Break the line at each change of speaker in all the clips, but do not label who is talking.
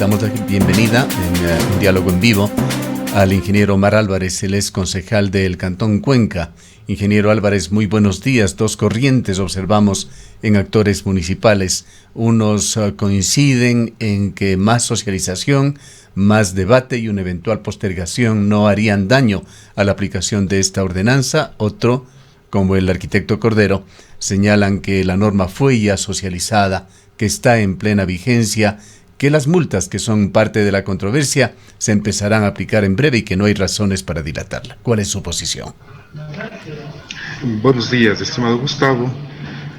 Damos la bienvenida en un diálogo en vivo al ingeniero Omar Álvarez, él es concejal del Cantón Cuenca. Ingeniero Álvarez, muy buenos días. Dos corrientes observamos en actores municipales. Unos coinciden en que más socialización, más debate y una eventual postergación no harían daño a la aplicación de esta ordenanza. Otro, como el arquitecto Cordero, señalan que la norma fue ya socializada, que está en plena vigencia, que las multas, que son parte de la controversia, se empezarán a aplicar en breve y que no hay razones para dilatarla. ¿Cuál es su posición?
Buenos días, estimado Gustavo.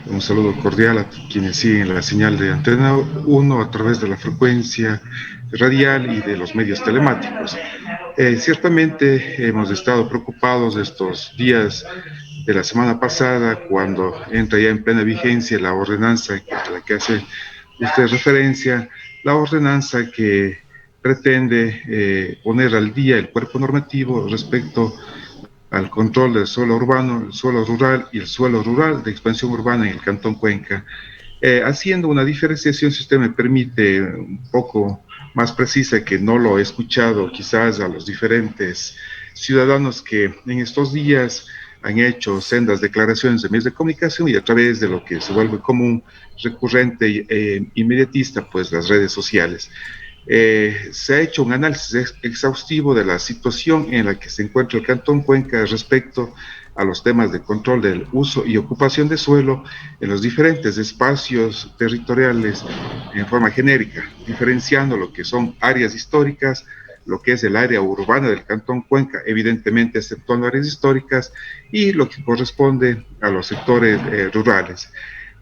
Un saludo cordial a quienes siguen la señal de Antena 1 a través de la frecuencia radial y de los medios telemáticos. Ciertamente hemos estado preocupados estos días de la semana pasada, cuando entra ya en plena vigencia la ordenanza a la que hace usted referencia, la ordenanza que pretende poner al día el cuerpo normativo respecto al control del suelo urbano, el suelo rural y el suelo rural de expansión urbana en el Cantón Cuenca, haciendo una diferenciación, si usted me permite, un poco más precisa, que no lo he escuchado quizás a los diferentes ciudadanos que en estos días han hecho sendas declaraciones de medios de comunicación y a través de lo que se vuelve común, recurrente e inmediatista, pues las redes sociales. Se ha hecho un análisis exhaustivo de la situación en la que se encuentra el Cantón Cuenca respecto a los temas de control del uso y ocupación de suelo en los diferentes espacios territoriales en forma genérica, diferenciando lo que son áreas históricas, lo que es el área urbana del Cantón Cuenca, evidentemente exceptuando áreas históricas, y lo que corresponde a los sectores rurales,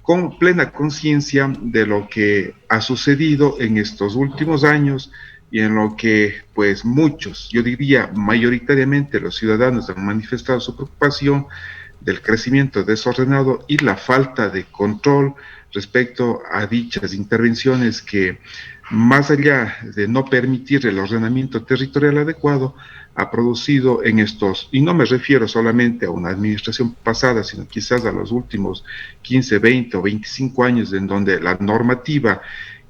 con plena conciencia de lo que ha sucedido en estos últimos años y en lo que, pues, muchos, yo diría mayoritariamente los ciudadanos han manifestado su preocupación del crecimiento desordenado y la falta de control respecto a dichas intervenciones que, más allá de no permitir el ordenamiento territorial adecuado, ha producido en estos, y no me refiero solamente a una administración pasada, sino quizás a los últimos 15, 20 o 25 años, en donde la normativa,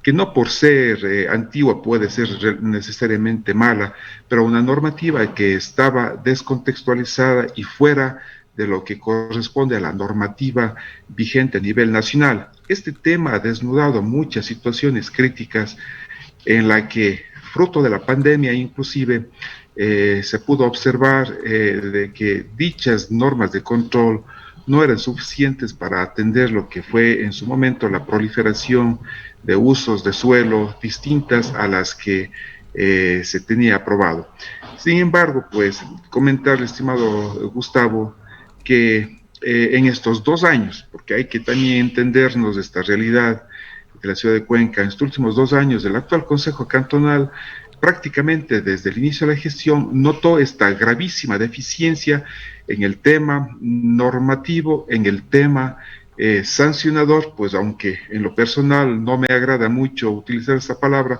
que no por ser antigua puede ser necesariamente mala, pero una normativa que estaba descontextualizada y fuera de lo que corresponde a la normativa vigente a nivel nacional. Este tema ha desnudado muchas situaciones críticas en la que, fruto de la pandemia inclusive, se pudo observar de que dichas normas de control no eran suficientes para atender lo que fue en su momento la proliferación de usos de suelo distintas a las que se tenía aprobado. Sin embargo, pues comentarle, estimado Gustavo, que en estos 2 años, porque hay que también entendernos de esta realidad de la ciudad de Cuenca, en estos últimos 2 años del actual Consejo Cantonal, prácticamente desde el inicio de la gestión, notó esta gravísima deficiencia en el tema normativo, en el tema sancionador, pues aunque en lo personal no me agrada mucho utilizar esta palabra,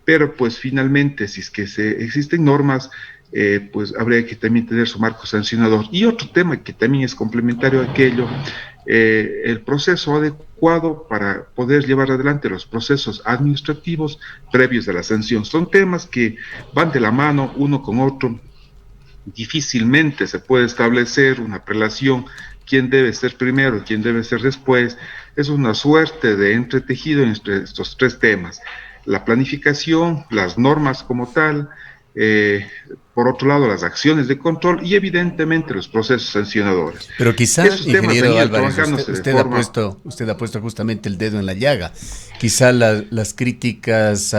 pero pues finalmente, si es que existen normas, pues habría que también tener su marco sancionador. Y otro tema que también es complementario a aquello, el proceso adecuado para poder llevar adelante los procesos administrativos previos a la sanción. Son temas que van de la mano uno con otro. Difícilmente se puede establecer una prelación, quién debe ser primero, quién debe ser después. Es una suerte de entretejido entre estos 3 temas: la planificación, las normas como tal, por otro lado las acciones de control y evidentemente los procesos sancionadores.
Pero quizá,
Esos
ingeniero Álvarez,
usted
usted ha puesto justamente el dedo en la llaga. Quizá las críticas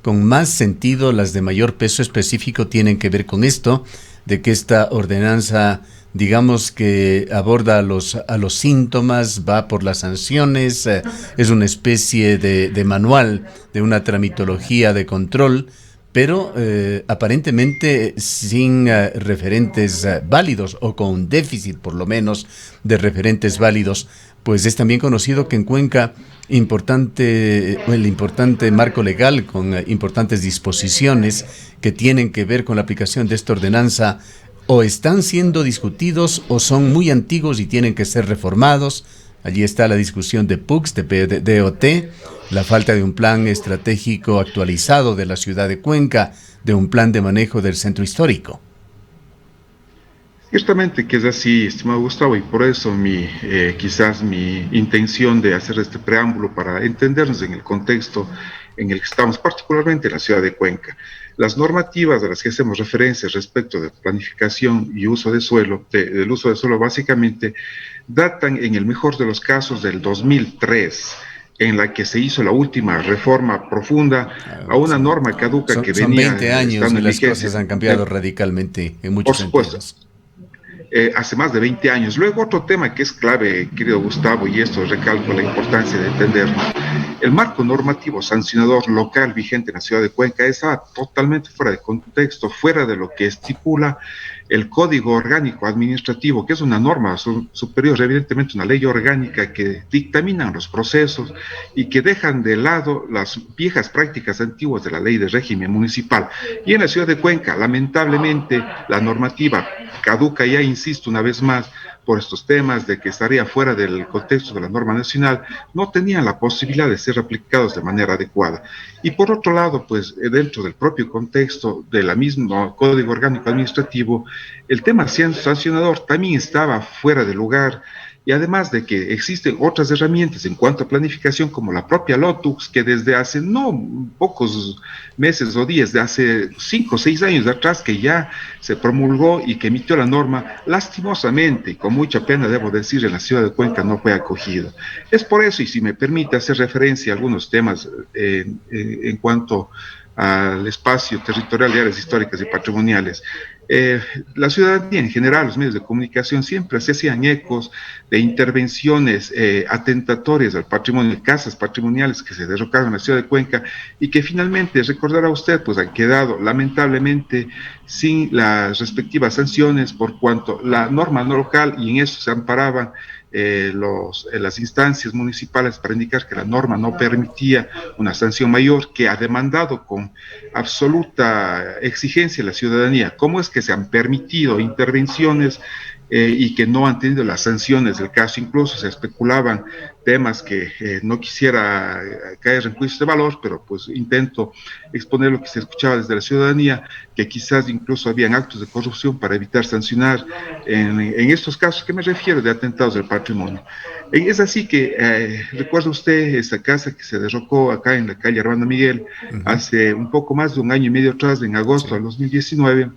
con más sentido, las de mayor peso específico, tienen que ver con esto, de que esta ordenanza, digamos que aborda a los síntomas, va por las sanciones, es una especie de manual, de una tramitología de control, pero aparentemente sin referentes válidos, o con un déficit por lo menos de referentes válidos. Pues es también conocido que en Cuenca el importante marco legal con importantes disposiciones que tienen que ver con la aplicación de esta ordenanza o están siendo discutidos o son muy antiguos y tienen que ser reformados. Allí está la discusión de PUCS, de DOT, la falta de un plan estratégico actualizado de la ciudad de Cuenca, de un plan de manejo del centro histórico.
Ciertamente que es así, estimado Gustavo, y por eso quizás mi intención de hacer este preámbulo para entendernos en el contexto en el que estamos, particularmente en la ciudad de Cuenca. Las normativas a las que hacemos referencia respecto de planificación y uso de suelo, del uso de suelo básicamente, datan en el mejor de los casos del 2003, en la que se hizo la última reforma profunda a una norma caduca que
Son
venía
20 años
estando
y
en
las
vigencia.
cosas han cambiado radicalmente en
Por
muchos
supuesto,
sentidos.
hace más de 20 años. Luego otro tema que es clave, querido Gustavo, y esto recalco la importancia de entenderlo. El marco normativo sancionador local vigente en la ciudad de Cuenca está totalmente fuera de contexto, fuera de lo que estipula el Código Orgánico Administrativo, que es una norma superior, evidentemente una ley orgánica que dictamina los procesos y que dejan de lado las viejas prácticas antiguas de la ley de régimen municipal. Y en la ciudad de Cuenca, lamentablemente, la normativa caduca, ya insisto una vez más, por estos temas de que estaría fuera del contexto de la norma nacional, no tenían la posibilidad de ser aplicados de manera adecuada. Y por otro lado, pues dentro del propio contexto de la misma Código Orgánico Administrativo, el tema sancionador también estaba fuera de lugar. Y además de que existen otras herramientas en cuanto a planificación, como la propia LOTUX, que desde hace no pocos meses o días, de hace 5 o 6 años de atrás, que ya se promulgó y que emitió la norma, lastimosamente, y con mucha pena debo decir, en la ciudad de Cuenca no fue acogida. Es por eso, y si me permite hacer referencia a algunos temas en cuanto al espacio territorial de áreas históricas y patrimoniales. La ciudadanía en general, los medios de comunicación siempre se hacían ecos de intervenciones atentatorias al patrimonio, de casas patrimoniales que se derrocaron en la ciudad de Cuenca y que finalmente, recordará usted, pues han quedado lamentablemente sin las respectivas sanciones por cuanto la norma no local, y en eso se amparaban las instancias municipales para indicar que la norma no permitía una sanción mayor, que ha demandado con absoluta exigencia la ciudadanía. ¿Cómo es que se han permitido intervenciones y que no han tenido las sanciones del caso? Incluso se especulaban temas que no quisiera caer en juicios de valor, pero pues intento exponer lo que se escuchaba desde la ciudadanía, que quizás incluso habían actos de corrupción para evitar sancionar en estos casos que me refiero de atentados del patrimonio. Es así que recuerda usted esta casa que se derrocó acá en la calle Armando Miguel hace un poco más de un año y medio atrás, en agosto del 2019,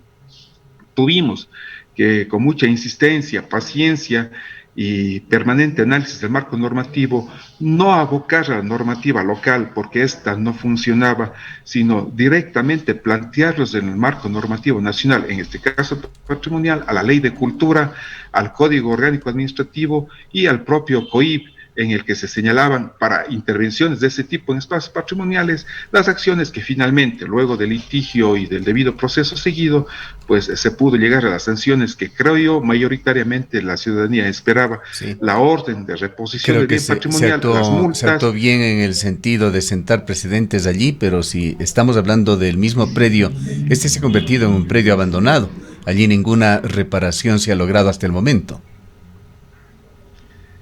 tuvimos que con mucha insistencia, paciencia y permanente análisis del marco normativo, no abocar a la normativa local porque ésta no funcionaba, sino directamente plantearlos en el marco normativo nacional, en este caso patrimonial, a la Ley de Cultura, al Código Orgánico Administrativo y al propio COIP, en el que se señalaban para intervenciones de ese tipo en espacios patrimoniales las acciones que finalmente, luego del litigio y del debido proceso seguido, pues se pudo llegar a las sanciones que creo yo mayoritariamente la ciudadanía esperaba. Sí. La orden de reposición del bien patrimonial, las multas.
Se actuó bien en el sentido de sentar precedentes allí, pero si estamos hablando del mismo predio, este se ha convertido en un predio abandonado. Allí ninguna reparación se ha logrado hasta el momento.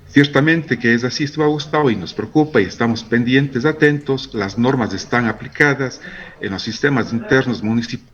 Ciertamente que es así, Gustavo, y nos preocupa y estamos pendientes, atentos. Las normas están aplicadas en los sistemas internos municipales.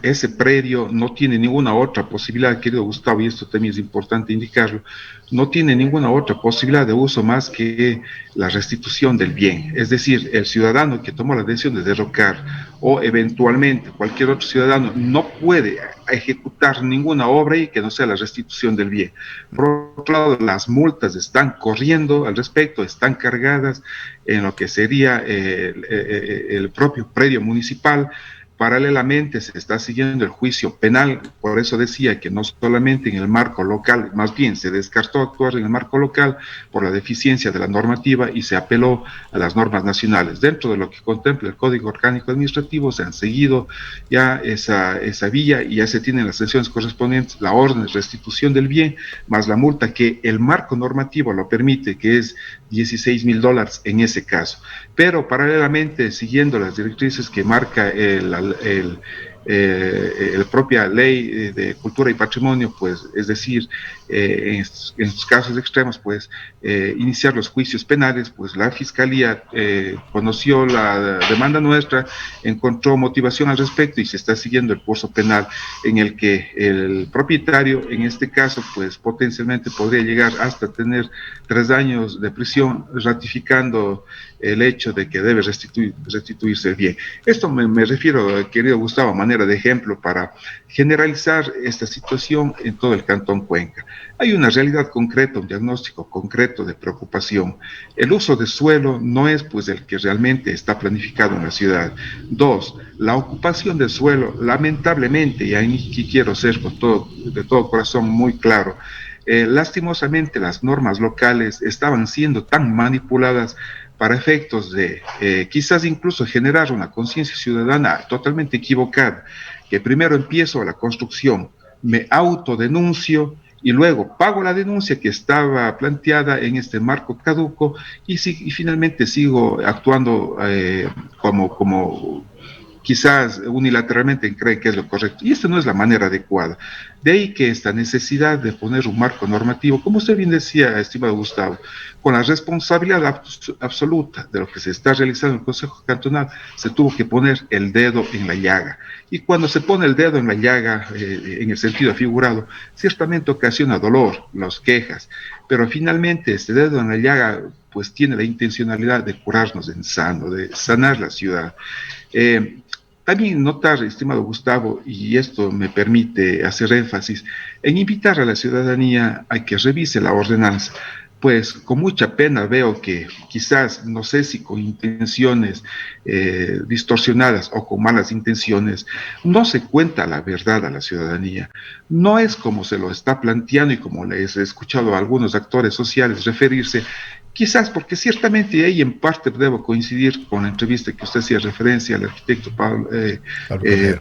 Ese predio no tiene ninguna otra posibilidad, querido Gustavo, y esto también es importante indicarlo, no tiene ninguna otra posibilidad de uso más que la restitución del bien. Es decir, el ciudadano que tomó la decisión de derrocar o eventualmente cualquier otro ciudadano no puede ejecutar ninguna obra y que no sea la restitución del bien. Por otro lado, las multas están corriendo al respecto, están cargadas en lo que sería el propio predio municipal. Paralelamente se está siguiendo el juicio penal, por eso decía que no solamente en el marco local, más bien se descartó actuar en el marco local por la deficiencia de la normativa y se apeló a las normas nacionales. Dentro de lo que contempla el Código Orgánico Administrativo se han seguido ya esa vía y ya se tienen las sanciones correspondientes, la orden de restitución del bien, más la multa que el marco normativo lo permite, que es $16,000 en ese caso. Pero paralelamente, siguiendo las directrices que marca la propia ley de cultura y patrimonio, pues es decir, en estos casos extremos, pues iniciar los juicios penales. Pues la Fiscalía conoció la demanda nuestra, encontró motivación al respecto y se está siguiendo el curso penal en el que el propietario, en este caso, pues potencialmente podría llegar hasta tener 3 años de prisión, ratificando el hecho de que debe restituirse el bien. Esto me refiero, querido Gustavo, a manera de ejemplo para generalizar esta situación en todo el Cantón Cuenca. Hay una realidad concreta, un diagnóstico concreto de preocupación. El uso de suelo no es pues el que realmente está planificado en la ciudad. 2, la ocupación del suelo, lamentablemente, y ahí quiero ser de todo corazón muy claro, lastimosamente las normas locales estaban siendo tan manipuladas para efectos de quizás incluso generar una conciencia ciudadana totalmente equivocada, que primero empiezo la construcción, me autodenuncio y luego pago la denuncia que estaba planteada en este marco caduco y finalmente sigo actuando como quizás unilateralmente creen que es lo correcto. Y esta no es la manera adecuada. De ahí que esta necesidad de poner un marco normativo, como usted bien decía, estimado Gustavo, con la responsabilidad absoluta de lo que se está realizando en el Consejo Cantonal, se tuvo que poner el dedo en la llaga. Y cuando se pone el dedo en la llaga, en el sentido figurado, ciertamente ocasiona dolor, las quejas, pero finalmente este dedo en la llaga pues tiene la intencionalidad de curarnos en sano, de sanar la ciudad. También notar, estimado Gustavo, y esto me permite hacer énfasis, en invitar a la ciudadanía a que revise la ordenanza, pues con mucha pena veo que quizás, no sé si con intenciones distorsionadas o con malas intenciones, no se cuenta la verdad a la ciudadanía. No es como se lo está planteando y como les he escuchado a algunos actores sociales referirse, quizás porque ciertamente ahí en parte debo coincidir con la entrevista que usted hacía referencia al arquitecto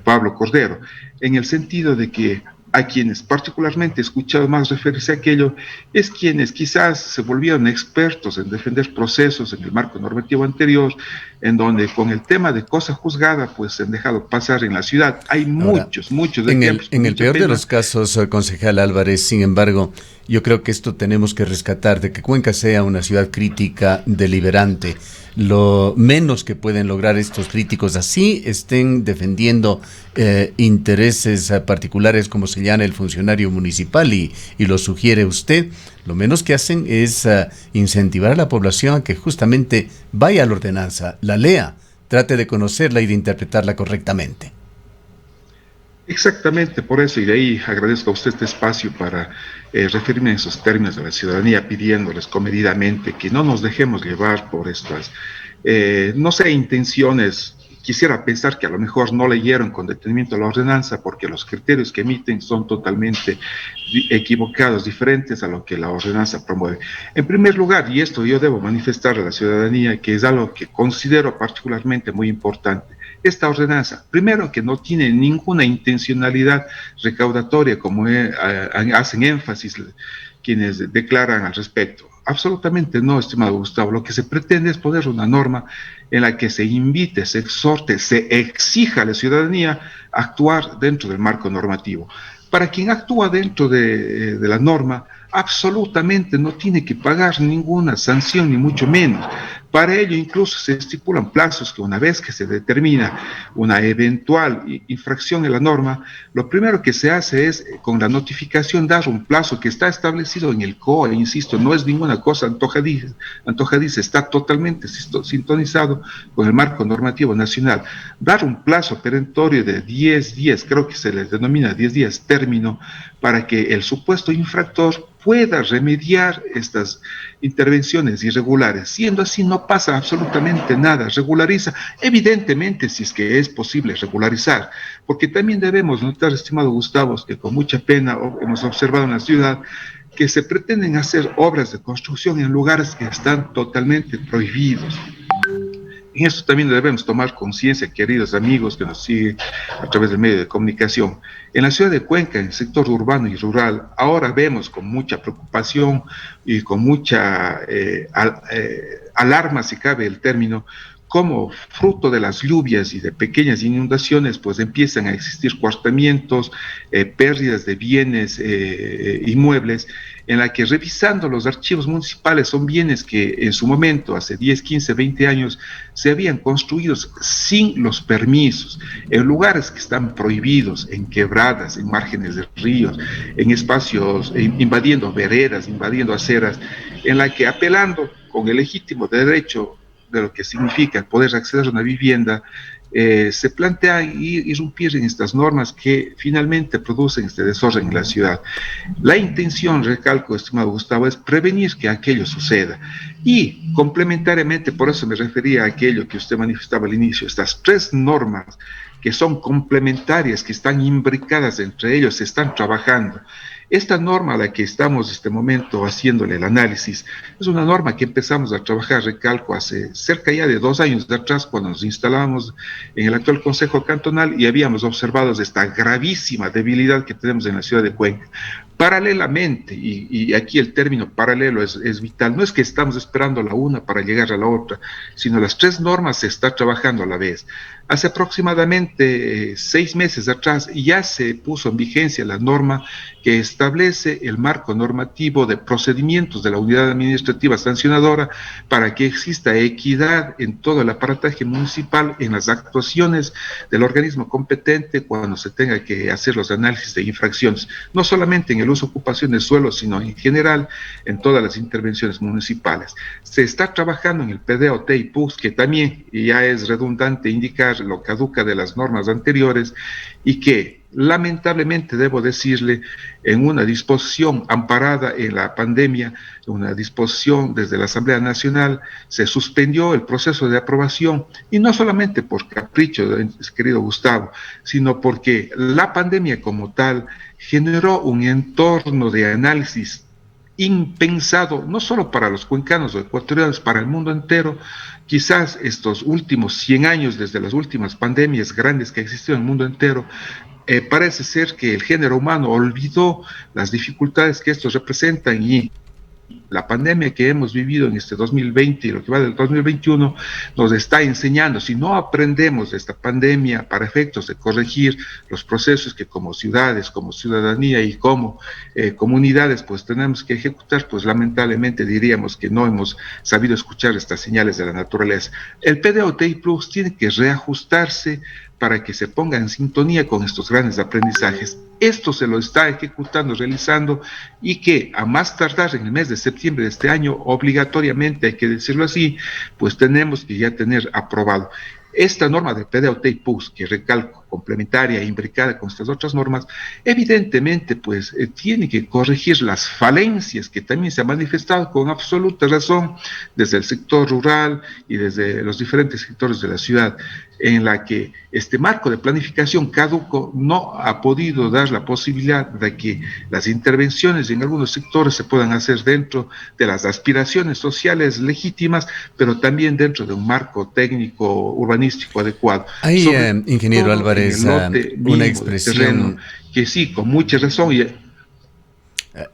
Pablo Cordero, en el sentido de que a quienes particularmente he escuchado más referirse a aquello, es quienes quizás se volvieron expertos en defender procesos en el marco normativo anterior, en donde con el tema de cosa juzgada, pues se han dejado pasar en la ciudad. Hay
Ahora,
muchos
en
ejemplos.
en el peor de los casos, concejal Álvarez, sin embargo, yo creo que esto tenemos que rescatar, de que Cuenca sea una ciudad crítica, deliberante. Lo menos que pueden lograr estos críticos, así estén defendiendo intereses particulares, como señala el funcionario municipal y lo sugiere usted, lo menos que hacen es incentivar a la población a que justamente vaya a la ordenanza, la lea, trate de conocerla y de interpretarla correctamente.
Exactamente, por eso, y de ahí agradezco a usted este espacio para referirme en esos términos de la ciudadanía, pidiéndoles comedidamente que no nos dejemos llevar por estas, no sé, intenciones. Quisiera pensar que a lo mejor no leyeron con detenimiento la ordenanza porque los criterios que emiten son totalmente equivocados, diferentes a lo que la ordenanza promueve. En primer lugar, y esto yo debo manifestar a la ciudadanía, que es algo que considero particularmente muy importante, esta ordenanza, primero que no tiene ninguna intencionalidad recaudatoria, como hacen énfasis quienes declaran al respecto. Absolutamente no, estimado Gustavo. Lo que se pretende es poner una norma en la que se invite, se exhorte, se exija a la ciudadanía a actuar dentro del marco normativo. Para quien actúa dentro de la norma, absolutamente no tiene que pagar ninguna sanción, ni mucho menos. Para ello incluso se estipulan plazos que una vez que se determina una eventual infracción en la norma, lo primero que se hace es, con la notificación, dar un plazo que está establecido en el COE, insisto, no es ninguna cosa antojadiza, está totalmente sintonizado con el marco normativo nacional. Dar un plazo perentorio de 10 días, creo que se les denomina 10 días término, para que el supuesto infractor pueda remediar estas intervenciones irregulares. Siendo así, no pasa absolutamente nada, regulariza, evidentemente, si es que es posible regularizar, porque también debemos notar, estimado Gustavo, que con mucha pena hemos observado en la ciudad que se pretenden hacer obras de construcción en lugares que están totalmente prohibidos. En esto también debemos tomar conciencia, queridos amigos que nos siguen a través del medio de comunicación. En la ciudad de Cuenca, en el sector urbano y rural, ahora vemos con mucha preocupación y con mucha alarma, si cabe el término, como fruto de las lluvias y de pequeñas inundaciones, pues empiezan a existir cortamientos, pérdidas de bienes inmuebles, en la que revisando los archivos municipales son bienes que en su momento, hace 10, 15, 20 años, se habían construido sin los permisos, en lugares que están prohibidos, en quebradas, en márgenes de ríos, en espacios, invadiendo veredas, invadiendo aceras, en la que apelando con el legítimo derecho de lo que significa poder acceder a una vivienda, se plantea irrumpir en estas normas que finalmente producen este desorden en la ciudad. La intención, recalco, estimado Gustavo, es prevenir que aquello suceda. Y complementariamente, por eso me refería a aquello que usted manifestaba al inicio, estas tres normas que son complementarias, que están imbricadas entre ellos, se están trabajando. Esta norma a la que estamos en este momento haciéndole el análisis es una norma que empezamos a trabajar, recalco, hace cerca ya de 2 años de atrás, cuando nos instalamos en el actual Consejo Cantonal y habíamos observado esta gravísima debilidad que tenemos en la ciudad de Cuenca. Paralelamente, y aquí el término paralelo es vital, no es que estamos esperando la una para llegar a la otra, sino las tres normas se está trabajando a la vez. Hace aproximadamente 6 meses atrás ya se puso en vigencia la norma que establece el marco normativo de procedimientos de la unidad administrativa sancionadora para que exista equidad en todo el aparataje municipal en las actuaciones del organismo competente cuando se tenga que hacer los análisis de infracciones, no solamente en el uso ocupación del suelo, sino en general en todas las intervenciones municipales. Se está trabajando en el PDOT y PUS, que también ya es redundante indicar lo caduca de las normas anteriores y que lamentablemente debo decirle, en una disposición amparada en la pandemia, una disposición desde la Asamblea Nacional, se suspendió el proceso de aprobación, y no solamente por capricho, querido Gustavo, sino porque la pandemia como tal generó un entorno de análisis impensado, no solo para los cuencanos o ecuatorianos, para el mundo entero. Quizás estos últimos 100 años, desde las últimas pandemias grandes que existieron en el mundo entero, parece ser que el género humano olvidó las dificultades que estos representan, y la pandemia que hemos vivido en este 2020 y lo que va del 2021 nos está enseñando, si no aprendemos de esta pandemia para efectos de corregir los procesos que como ciudades, como ciudadanía y como comunidades pues tenemos que ejecutar, pues lamentablemente diríamos que no hemos sabido escuchar estas señales de la naturaleza. El PDOTI Plus tiene que reajustarse para que se ponga en sintonía con estos grandes aprendizajes. Esto se lo está ejecutando, realizando, y que a más tardar en el mes de septiembre de este año, obligatoriamente, hay que decirlo así, pues tenemos que ya tener aprobado. Esta norma de PDOT y PUS, que recalco, complementaria e imbricada con estas otras normas, evidentemente pues tiene que corregir las falencias que también se han manifestado con absoluta razón desde el sector rural y desde los diferentes sectores de la ciudad, en la que este marco de planificación caduco no ha podido dar la posibilidad de que las intervenciones en algunos sectores se puedan hacer dentro de las aspiraciones sociales legítimas, pero también dentro de un marco técnico urbanístico adecuado.
Hay, ingeniero Álvarez, una expresión
terreno, que sí, con mucha razón.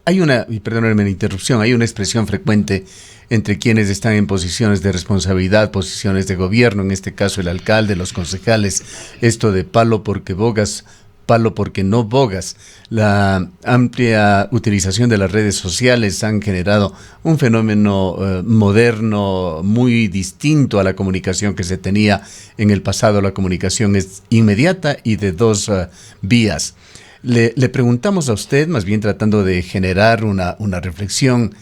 Hay una, y perdónenme la interrupción, hay una expresión frecuente entre quienes están en posiciones de responsabilidad, posiciones de gobierno, en este caso el alcalde, los concejales, esto de palo porque bogas, palo porque no bogas. La amplia utilización de las redes sociales han generado un fenómeno moderno muy distinto a la comunicación que se tenía en el pasado. La comunicación es inmediata y de dos vías. Le preguntamos a usted, más bien tratando de generar una reflexión.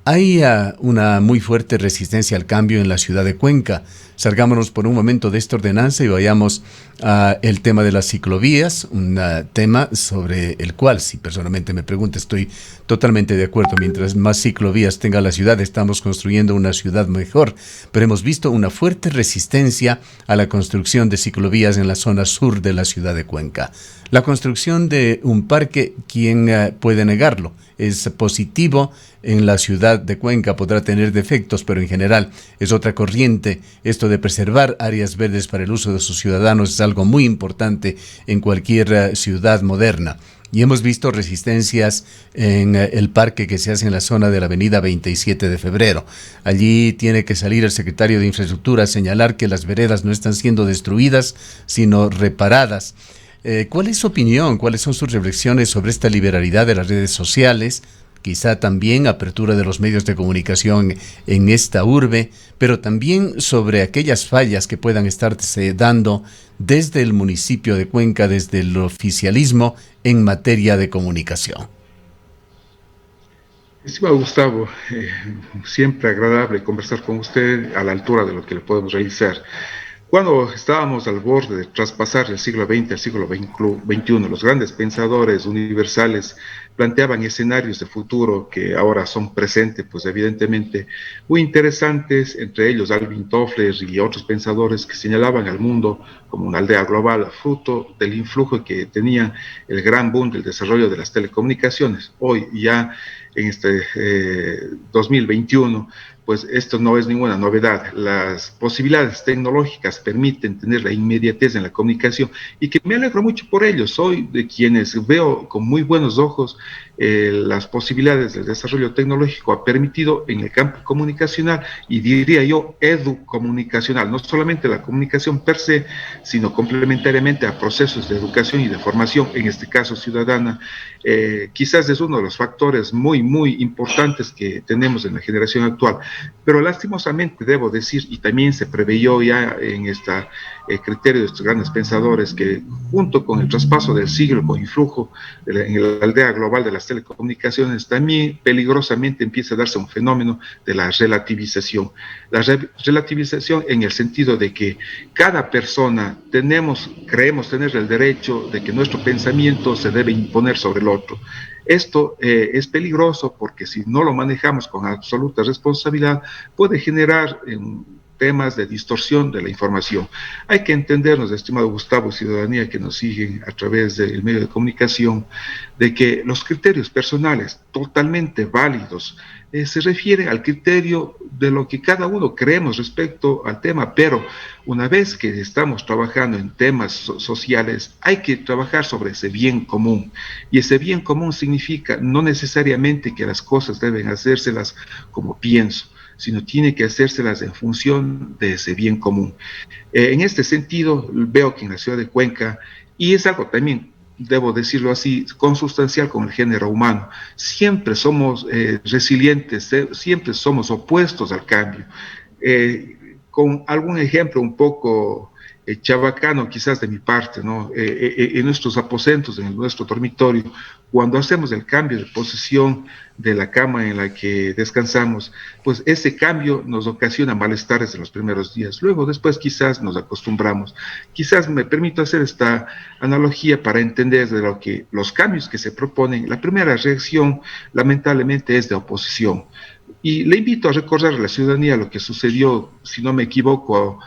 Hay una muy fuerte resistencia al cambio en la ciudad de Cuenca. Salgámonos por un momento de esta ordenanza y vayamos al tema de las ciclovías, un tema sobre el cual, si personalmente me pregunta, estoy totalmente de acuerdo. Mientras más ciclovías tenga la ciudad, estamos construyendo una ciudad mejor. Pero hemos visto una fuerte resistencia a la construcción de ciclovías en la zona sur de la ciudad de Cuenca. La construcción de un parque, ¿quién puede negarlo? Es positivo en la ciudad de Cuenca, podrá tener defectos, pero en general es otra corriente. Esto de preservar áreas verdes para el uso de sus ciudadanos es algo muy importante en cualquier ciudad moderna. y hemos visto resistencias en el parque que se hace en la zona de la avenida 27 de febrero. Allí tiene que salir el secretario de Infraestructura a señalar que las veredas no están siendo destruidas, sino reparadas. ¿Cuál es su opinión? ¿Cuáles son sus reflexiones sobre esta liberalidad de las redes sociales? Quizá también apertura de los medios de comunicación en esta urbe, pero también sobre aquellas fallas que puedan estarse dando desde el municipio de Cuenca, desde el oficialismo en materia de comunicación.
Estimado Gustavo, siempre agradable conversar con usted a la altura de lo que le podemos realizar. Cuando estábamos al borde de traspasar el siglo XX al siglo XXI, los grandes pensadores universales planteaban escenarios de futuro que ahora son presentes, pues evidentemente muy interesantes, entre ellos Alvin Toffler y otros pensadores que señalaban al mundo como una aldea global, fruto del influjo que tenía el gran boom del desarrollo de las telecomunicaciones. Hoy ya en este 2021, pues esto no es ninguna novedad. Las posibilidades tecnológicas permiten tener la inmediatez en la comunicación y que me alegro mucho por ello. Soy de quienes veo con muy buenos ojos las posibilidades del desarrollo tecnológico ha permitido en el campo comunicacional y diría yo educomunicacional, no solamente la comunicación per se, sino complementariamente a procesos de educación y de formación, en este caso ciudadana. Quizás es uno de los factores muy importantes que tenemos en la generación actual, pero lastimosamente debo decir, y también se preveyó ya en este criterio de estos grandes pensadores, que junto con el traspaso del siglo, con influjo en la aldea global de las telecomunicaciones, también peligrosamente empieza a darse un fenómeno de la relativización. La relativización en el sentido de que cada persona creemos tener el derecho de que nuestro pensamiento se debe imponer sobre el otro. Esto es peligroso porque si no lo manejamos con absoluta responsabilidad puede generar temas de distorsión de la información. Hay que entendernos, estimado Gustavo, ciudadanía que nos siguen a través del medio de comunicación, de que los criterios personales totalmente válidos se refieren al criterio de lo que cada uno creemos respecto al tema, pero una vez que estamos trabajando en temas sociales, hay que trabajar sobre ese bien común, y ese bien común significa no necesariamente que las cosas deben hacérselas como pienso, sino tiene que hacérselas en función de ese bien común. En este sentido, veo que en la ciudad de Cuenca, y es algo también, debo decirlo así, consustancial con el género humano, siempre somos resilientes, siempre somos opuestos al cambio. Con algún ejemplo un poco chabacano quizás de mi parte, ¿no? En nuestros aposentos, en nuestro dormitorio, cuando hacemos el cambio de posición de la cama en la que descansamos, pues ese cambio nos ocasiona malestares en los primeros días. Luego, después quizás nos acostumbramos. Quizás me permito hacer esta analogía para entender de lo que los cambios que se proponen, la primera reacción lamentablemente es de oposición. Y le invito a recordar a la ciudadanía lo que sucedió, si no me equivoco,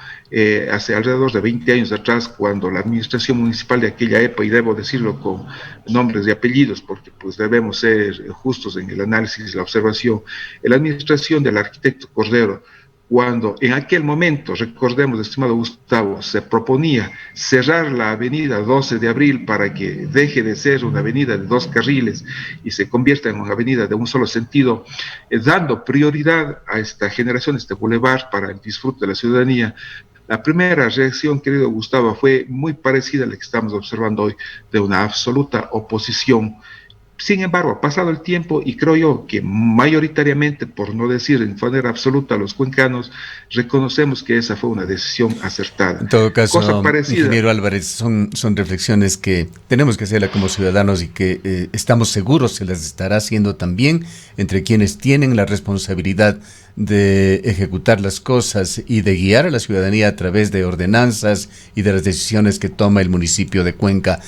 hace alrededor de 20 años atrás, cuando la administración municipal de aquella época, y debo decirlo con nombres y apellidos, porque pues debemos ser justos en el análisis y la observación, la administración del arquitecto Cordero, cuando en aquel momento, recordemos, estimado Gustavo, se proponía cerrar la avenida 12 de abril para que deje de ser una avenida de dos carriles y se convierta en una avenida de un solo sentido, dando prioridad a esta generación, este bulevar para el disfrute de la ciudadanía. La primera reacción, querido Gustavo, fue muy parecida a la que estamos observando hoy, de una absoluta oposición. Sin embargo, ha pasado el tiempo y creo yo que mayoritariamente, por no decir en manera absoluta, los cuencanos reconocemos que esa fue una decisión acertada.
En todo caso,
cosa parecida,
ingeniero Álvarez, son reflexiones que tenemos que hacerlas como ciudadanos y que estamos seguros se las estará haciendo también entre quienes tienen la responsabilidad de ejecutar las cosas y de guiar a la ciudadanía a través de ordenanzas y de las decisiones que toma el municipio de Cuenca.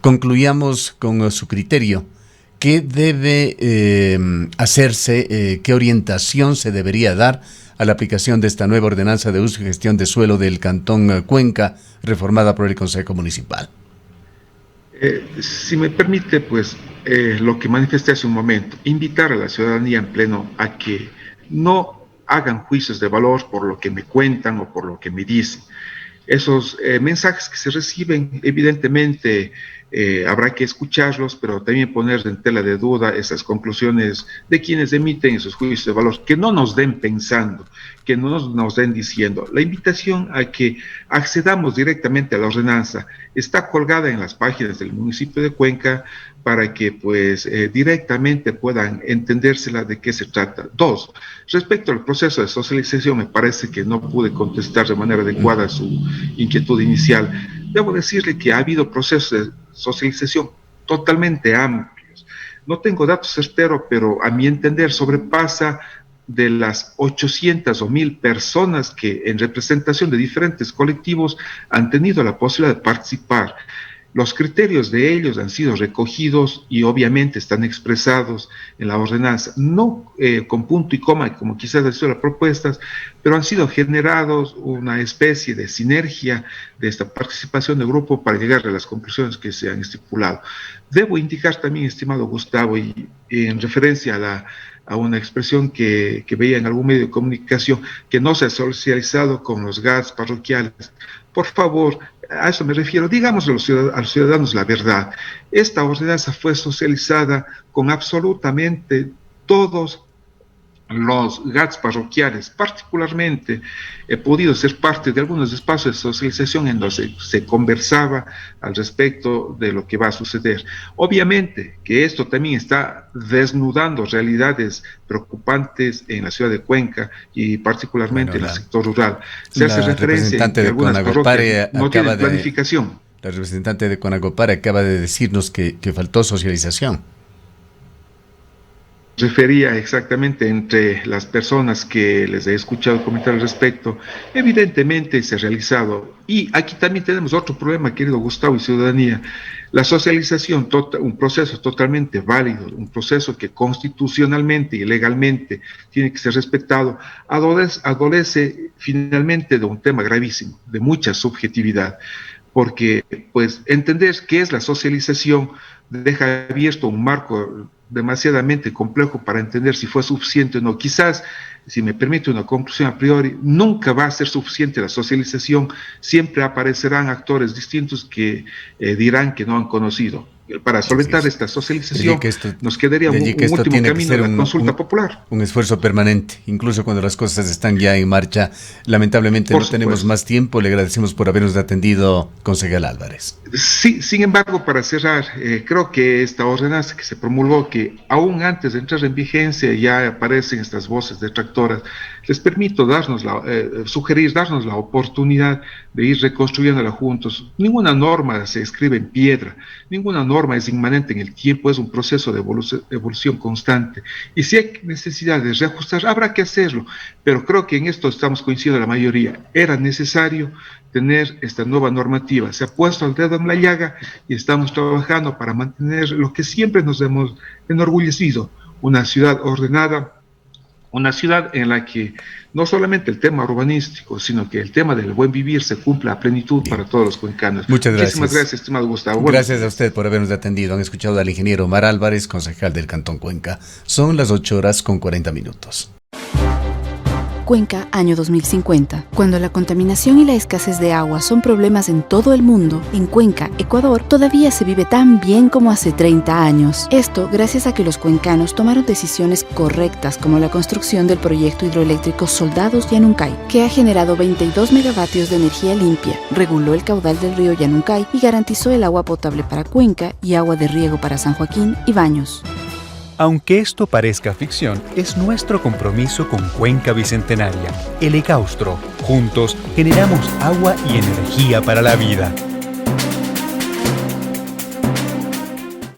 Concluyamos con su criterio. ¿Qué debe hacerse? ¿Qué orientación se debería dar a la aplicación de esta nueva ordenanza de uso y gestión de suelo del Cantón Cuenca, reformada por el Consejo Municipal?
Si me permite, pues, lo que manifesté hace un momento, invitar a la ciudadanía en pleno a que no hagan juicios de valor por lo que me cuentan o por lo que me dicen. Esos mensajes que se reciben, evidentemente, habrá que escucharlos, pero también poner en tela de duda esas conclusiones de quienes emiten esos juicios de valor, que no nos den pensando, que no nos den diciendo. La invitación a que accedamos directamente a la ordenanza está colgada en las páginas del municipio de Cuenca para que pues directamente puedan entendérsela de qué se trata. Dos, respecto al proceso de socialización, me parece que no pude contestar de manera adecuada su inquietud inicial. Debo decirle que ha habido procesos de socialización totalmente amplios. No tengo datos certeros, pero a mi entender sobrepasa de las 800 o 1000 personas que en representación de diferentes colectivos han tenido la posibilidad de participar. Los criterios de ellos han sido recogidos y obviamente están expresados en la ordenanza, no con punto y coma como quizás han sido las propuestas, pero han sido generados una especie de sinergia de esta participación de grupo para llegar a las conclusiones que se han estipulado. Debo indicar también, estimado Gustavo, y en referencia a una expresión que veía en algún medio de comunicación, que no se ha socializado con los GATS parroquiales. Por favor, a eso me refiero, digamos a los ciudadanos la verdad. Esta ordenanza fue socializada con absolutamente todos los GATS parroquiales. Particularmente he podido ser parte de algunos espacios de socialización en los que se conversaba al respecto de lo que va a suceder. Obviamente que esto también está desnudando realidades preocupantes en la ciudad de Cuenca y particularmente en el sector rural. Se hace referencia a que algunas parroquias no tienen planificación.
La representante de Conagopare acaba de decirnos que faltó socialización.
Refería exactamente entre las personas que les he escuchado comentar al respecto, evidentemente se ha realizado. Y aquí también tenemos otro problema, querido Gustavo y ciudadanía. La socialización, un proceso totalmente válido, un proceso que constitucionalmente y legalmente tiene que ser respetado, adolece finalmente de un tema gravísimo, de mucha subjetividad, porque pues entender qué es la socialización deja abierto un marco demasiadamente complejo para entender si fue suficiente o no. Quizás, si me permite una conclusión a priori, nunca va a ser suficiente la socialización, siempre aparecerán actores distintos que dirán que no han conocido. Para solventar esta socialización nos quedaría un último camino, la consulta popular.
Un esfuerzo permanente, incluso cuando las cosas están ya en marcha. Lamentablemente no tenemos más tiempo. Le agradecemos por habernos atendido, concejal Álvarez.
Sí, sin embargo, para cerrar, creo que esta ordenanza que se promulgó, que aún antes de entrar en vigencia ya aparecen estas voces detractoras, les permito darnos la oportunidad de ir reconstruyéndola juntos. Ninguna norma se escribe en piedra, ninguna norma es inmanente en el tiempo, es un proceso de evolución constante. Y si hay necesidad de reajustar, habrá que hacerlo, pero creo que en esto estamos coincidiendo la mayoría. Era necesario tener esta nueva normativa. Se ha puesto el dedo en la llaga y estamos trabajando para mantener lo que siempre nos hemos enorgullecido, una ciudad ordenada, una ciudad en la que no solamente el tema urbanístico, sino que el tema del buen vivir se cumpla a plenitud para todos los cuencanos.
Muchas gracias.
Muchísimas gracias, estimado Gustavo.
Gracias a usted por habernos atendido. Han escuchado al ingeniero Omar Álvarez, concejal del Cantón Cuenca. Son las 8:40.
Cuenca, año 2050. Cuando la contaminación y la escasez de agua son problemas en todo el mundo, en Cuenca, Ecuador, todavía se vive tan bien como hace 30 años. Esto gracias a que los cuencanos tomaron decisiones correctas, como la construcción del proyecto hidroeléctrico Soldados Yanuncay, que ha generado 22 megavatios de energía limpia, reguló el caudal del río Yanuncay y garantizó el agua potable para Cuenca y agua de riego para San Joaquín y Baños.
Aunque esto parezca ficción, es nuestro compromiso con Cuenca Bicentenaria, el Ecaustro. Juntos generamos agua y energía para la vida.